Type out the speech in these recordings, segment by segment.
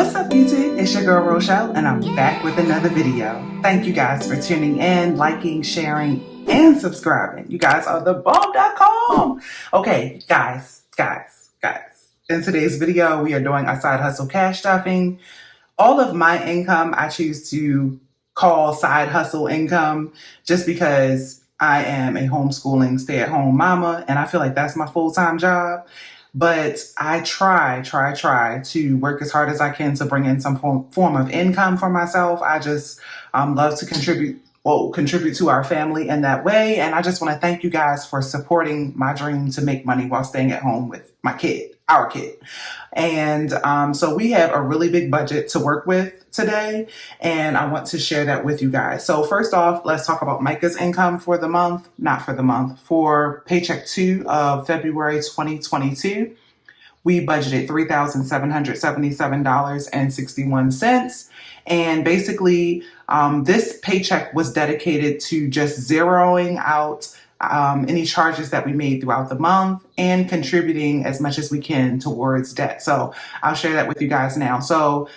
What's up YouTube? It's your girl Rochelle and I'm back with another video. Thank you guys for tuning in, liking, sharing, and subscribing. You guys are the bomb.com. Okay, guys. In today's video, we are doing a side hustle cash stuffing. All of my income I choose to call side hustle income just because I am a homeschooling stay-at-home mama and I feel like that's my full-time job. But I try to work as hard as I can to bring in some form of income for myself. I just love to contribute to our family in that way. And I just want to thank you guys for supporting my dream to make money while staying at home with my kid, our kid. And so we have a really big budget to work with today, and I want to share that with you guys. So first off, let's talk about Micah's income for paycheck 2 of February 2022. We budgeted $3,777.61. And basically, this paycheck was dedicated to just zeroing out any charges that we made throughout the month and contributing as much as we can towards debt. So I'll share that with you guys now. So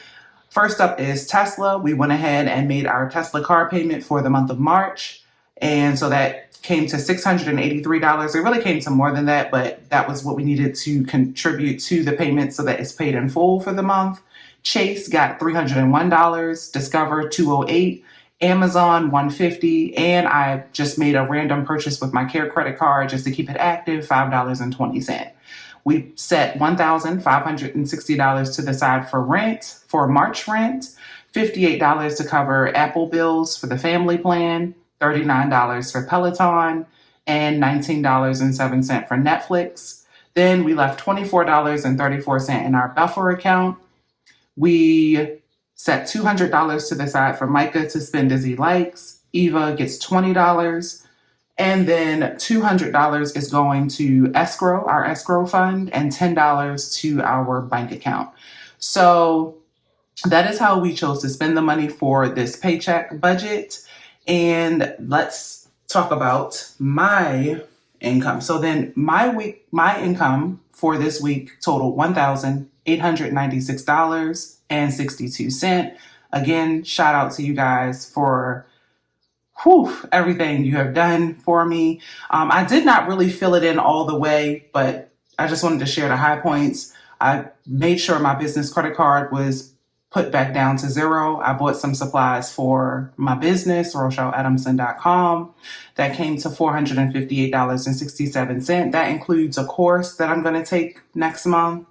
first up is Tesla. We went ahead and made our Tesla car payment for the month of March. And so that came to $683. It really came to more than that, but that was what we needed to contribute to the payment so that it's paid in full for the month. Chase got $301, Discover $208, Amazon $150, and I just made a random purchase with my Care credit card just to keep it active, $5.20. We set $1,560 to the side for rent, for March rent, $58 to cover Apple bills for the family plan, $39 for Peloton, and $19.07 for Netflix. Then we left $24.34 in our buffer account. We set $200 to the side for Micah to spend as he likes. Eva gets $20. And then $200 is going to escrow, our escrow fund, and $10 to our bank account. So that is how we chose to spend the money for this paycheck budget. And let's talk about my income. So then my income for this week totaled $1,896.62. Again, shout out to you guys for everything you have done for me. I did not really fill it in all the way, but I just wanted to share the high points. I made sure my business credit card was put back down to zero. I bought some supplies for my business, RochelleAdamson.com. That came to $458.67. That includes a course that I'm going to take next month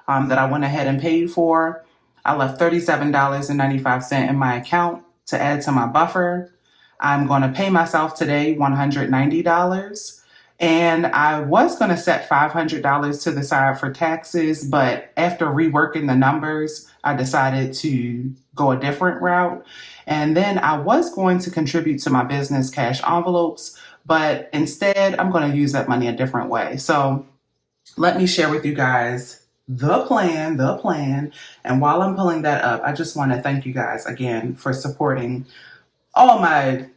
that I went ahead and paid for. I left $37.95 in my account to add to my buffer. I'm going to pay myself today $190. And I was going to set $500 to the side for taxes, but after reworking the numbers, I decided to go a different route. And then I was going to contribute to my business cash envelopes, but instead I'm going to use that money a different way. So let me share with you guys the plan. And while I'm pulling that up, I just want to thank you guys again for supporting all my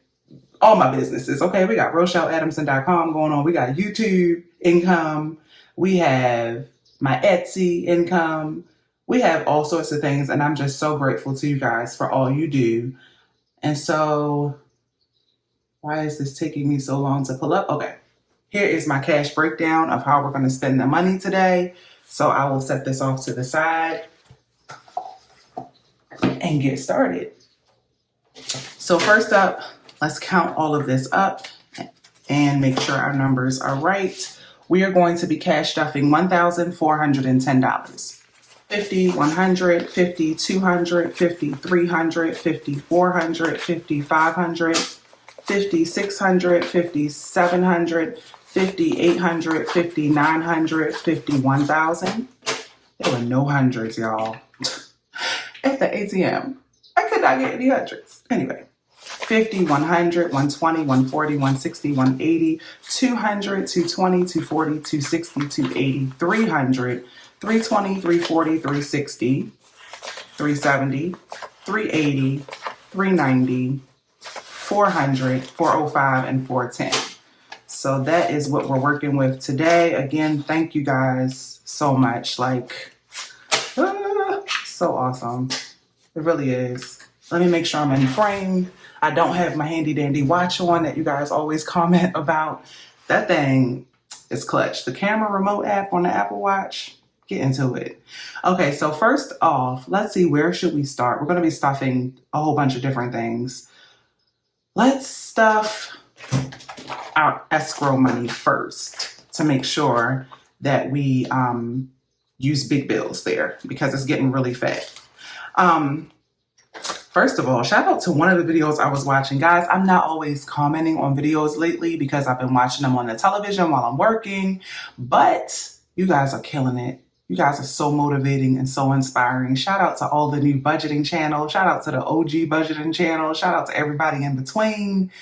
businesses. Okay, we got RochelleAdamson.com going on. We got YouTube income. We have my Etsy income. We have all sorts of things, and I'm just so grateful to you guys for all you do. And so, why is this taking me so long to pull up? Okay, here is my cash breakdown of how we're going to spend the money today. So I will set this off to the side and get started. So first up, let's count all of this up and make sure our numbers are right. We are going to be cash stuffing $1,410. 50, 100, 50, 200, 50, 300, 50, 400, 50, 500, 50, 600, 50, 700, 50, 800, 50, 900, 50, 1,000. There were no hundreds, y'all. At the ATM, I could not get any hundreds. Anyway. 50, 100, 120, 140, 160, 180, 200, 220, 240, 260, 280, 300, 320, 340, 360, 370, 380, 390, 400, 405, and 410. So that is what we're working with today. Again, thank you guys so much. So awesome. It really is. Let me make sure I'm in frame. I don't have my handy dandy watch on that you guys always comment about. That thing is clutch. The camera remote app on the Apple Watch, get into it. Okay, so first off, let's see, where should we start? We're going to be stuffing a whole bunch of different things. Let's stuff our escrow money first to make sure that we use big bills there because it's getting really fat. First of all, shout out to one of the videos I was watching. Guys, I'm not always commenting on videos lately because I've been watching them on the television while I'm working, but you guys are killing it. You guys are so motivating and so inspiring. Shout out to all the new budgeting channels. Shout out to the OG budgeting channel. Shout out to everybody in between.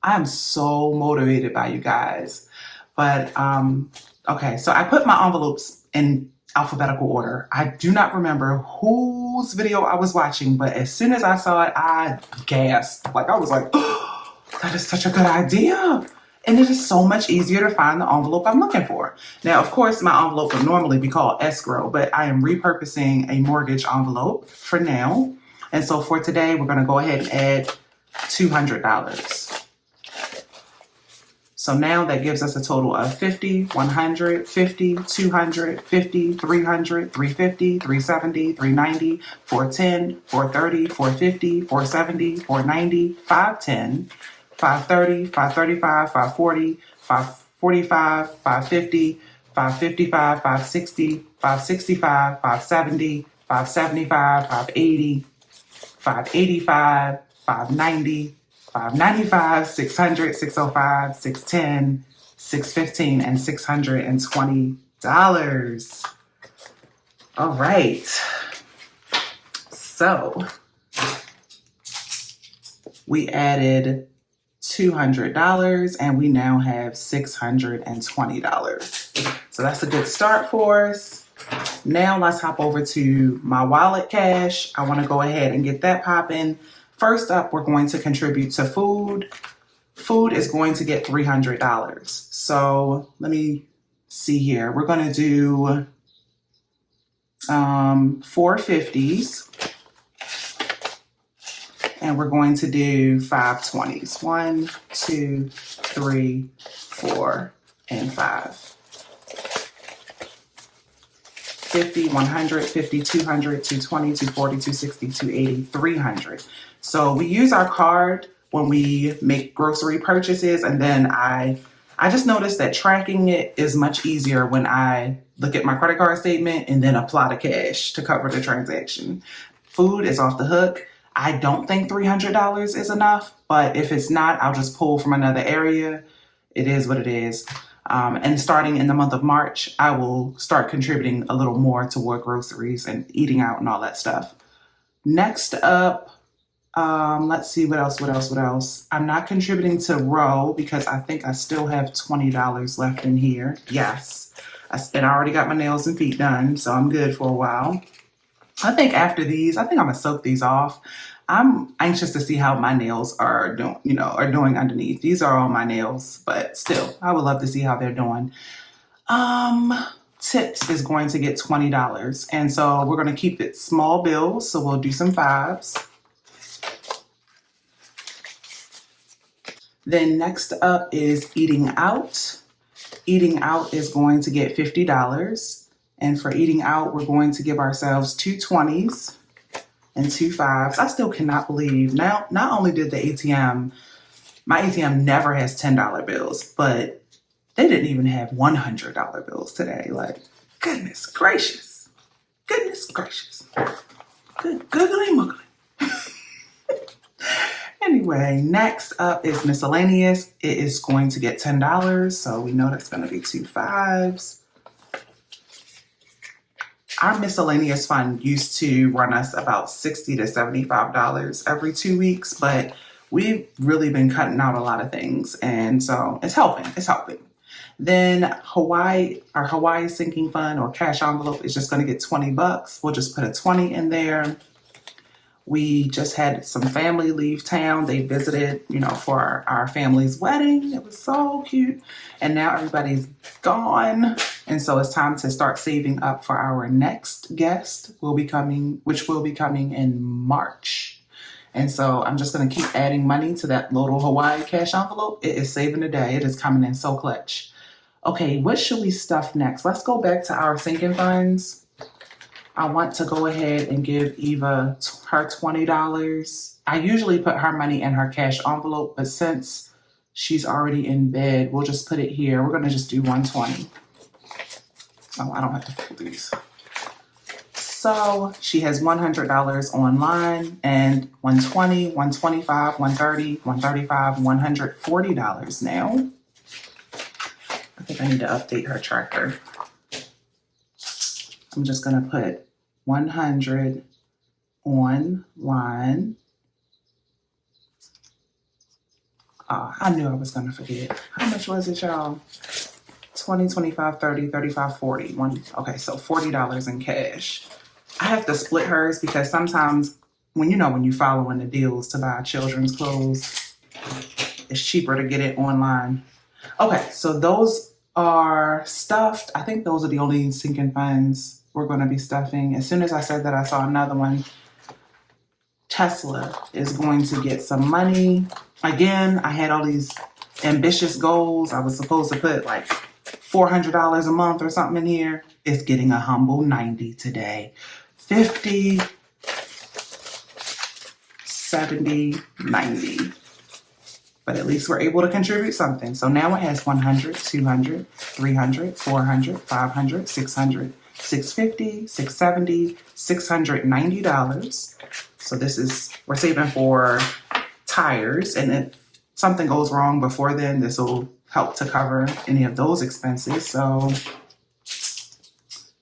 I'm so motivated by you guys. But, okay, so I put my envelopes in alphabetical order. I do not remember whose video I was watching, but as soon as I saw it, I gasped. Like, I was like, oh, that is such a good idea. And it is so much easier to find the envelope I'm looking for. Now, of course, my envelope would normally be called escrow, but I am repurposing a mortgage envelope for now. And so for today, we're going to go ahead and add $200. So now that gives us a total of 50, 100, 50, 200, 50, 300, 350, 370, 390, 410, 430, 450, 470, 490, 510, 530, 535, 540, 545, 550, 555, 560, 565, 570, 575, 580, 585, 590, 595, 600, 605, 610, 615, and $620. All right. So we added $200 and we now have $620. So that's a good start for us. Now let's hop over to my wallet cash. I want to go ahead and get that popping. First up, we're going to contribute to food. Food is going to get $300. So let me see here. We're going to do 4 50s. And we're going to do 5 20s. 1, 2, 3, 4, and 5. 50, 100, 50, 200, 220, 240, 260, 280, 300. So we use our card when we make grocery purchases, and then I just noticed that tracking it is much easier when I look at my credit card statement and then apply the cash to cover the transaction. Food is off the hook. I don't think $300 is enough, but if it's not, I'll just pull from another area. It is what it is. And starting in the month of March, I will start contributing a little more toward groceries and eating out and all that stuff. Next up, let's see, what else? I'm not contributing to Row because I think I still have $20 left in here. Yes, I already got my nails and feet done, so I'm good for a while. I think after these, I'm gonna soak these off. I'm anxious to see how my nails are doing underneath. These are all my nails, but still, I would love to see how they're doing. Tips is going to get $20. And so we're going to keep it small bills. So we'll do some 5s. Then next up is eating out. Eating out is going to get $50. And for eating out, we're going to give ourselves 2 20s. And 2 5s. I still cannot believe now, not only did the ATM, my ATM never has $10 bills, but they didn't even have $100 bills today. Like, goodness gracious. Goodness gracious. Good googly muggly. Anyway, next up is miscellaneous. It is going to get $10. So we know that's going to be 2 5s. Our miscellaneous fund used to run us about $60 to $75 every 2 weeks, but we've really been cutting out a lot of things. And so it's helping. Then our Hawaii sinking fund or cash envelope is just going to get $20. We'll just put a 20 in there. We just had some family leave town. They visited, for our family's wedding. It was so cute. And now everybody's gone. And so it's time to start saving up for our next guest, which will be coming in March. And so I'm just going to keep adding money to that little Hawaii cash envelope. It is saving the day. It is coming in so clutch. Okay, what should we stuff next? Let's go back to our sinking funds. I want to go ahead and give Eva her $20. I usually put her money in her cash envelope, but since she's already in bed, we'll just put it here. We're going to just do $120. Oh, I don't have to fold these. So she has $100 online and $120, $125, $130, $135, $140 now. I think I need to update her tracker. I'm just going to put 100 online. Oh, I knew I was going to forget. How much was it, y'all? 20, 25, 30, 35, 40. Okay, so $40 in cash. I have to split hers because sometimes when you're following the deals to buy children's clothes, it's cheaper to get it online. Okay, so those are stuffed. I think those are the only sinking funds we're going to be stuffing. As soon as I said that, I saw another one. Tesla is going to get some money. Again, I had all these ambitious goals. I was supposed to put like $400 a month or something in here. It's getting a humble 90 today. 50, 70, 90. But at least we're able to contribute something. So now it has 100, 200, 300, 400, 500, 600, 650, 670, $690. So we're saving for tires. And if something goes wrong before then, this will help to cover any of those expenses. So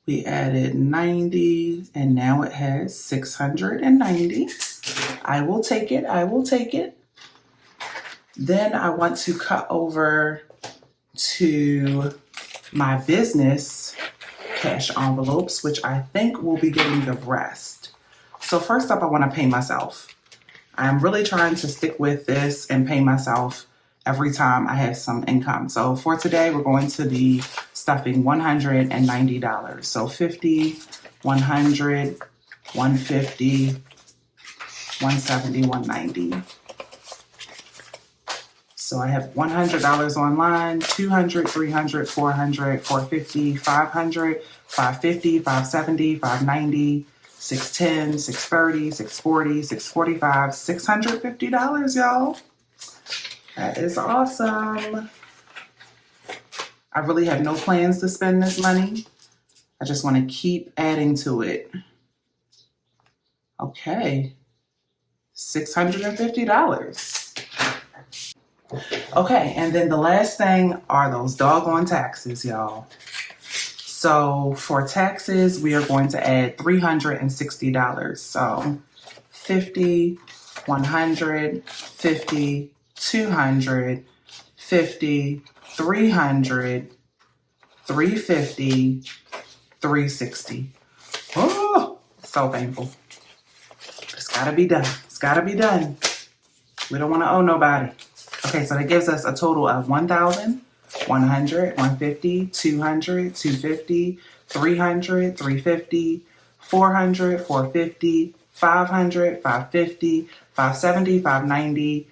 we added 90 and now it has 690. I will take it. I will take it. Then I want to cut over to my business cash envelopes, which I think will be getting the rest. So first up, I want to pay myself. I'm really trying to stick with this and pay myself every time I have some income. So for today, we're going to be stuffing $190. So 50, 100, 150, 170, 190. So I have $100 online, 200, 300, 400, 450, 500, 550, 570, 590, 610, 630, 640, 645, $650, y'all. That is awesome. I really have no plans to spend this money. I just want to keep adding to it. Okay, $650. Okay, and then the last thing are those doggone taxes, y'all. So for taxes, we are going to add $360. So 50, 100, 50, 200, 50, 300, 350, 360. Oh, so painful. It's gotta be done. It's gotta be done. We don't want to owe nobody. Okay, so that gives us a total of 1,000, 100, 150, 200, 250, 300, 350, 400, 450, 500, 550, 570, 590,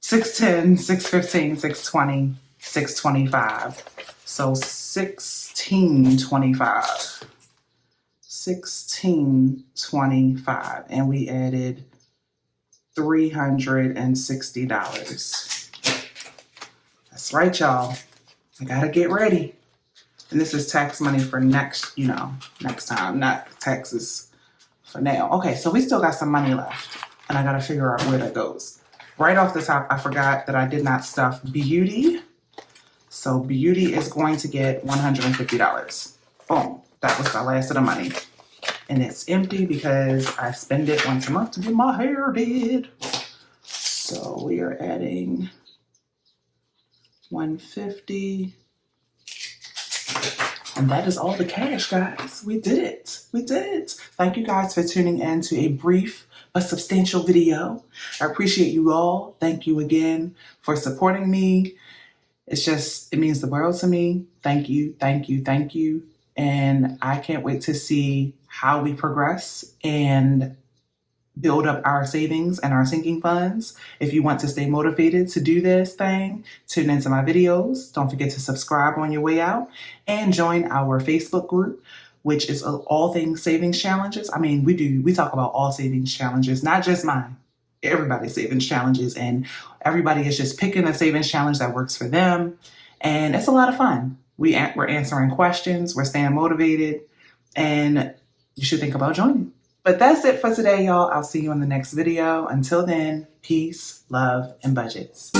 610, 615, 620, 625. So 1625. 1625. And we added $360. That's right, y'all. I gotta get ready. And this is tax money for next time, not taxes for now. Okay, so we still got some money left, and I gotta figure out where that goes. Right off the top, I forgot that I did not stuff Beauty. So Beauty is going to get $150. Boom, that was the last of the money. And it's empty because I spend it once a month to get my hair did. So we are adding 150. And that is all the cash, guys. We did it. We did it. Thank you guys for tuning in to a brief but substantial video. I appreciate you all. Thank you again for supporting me. It means the world to me. Thank you, thank you, thank you. And I can't wait to see how we progress and build up our savings and our sinking funds. If you want to stay motivated to do this thing, tune into my videos. Don't forget to subscribe on your way out and join our Facebook group, which is all things savings challenges. I mean, we talk about all savings challenges, not just mine. Everybody's savings challenges, and everybody is just picking a savings challenge that works for them. And it's a lot of fun. We're answering questions, we're staying motivated, and you should think about joining. But that's it for today, y'all. I'll see you in the next video. Until then, peace, love, and budgets.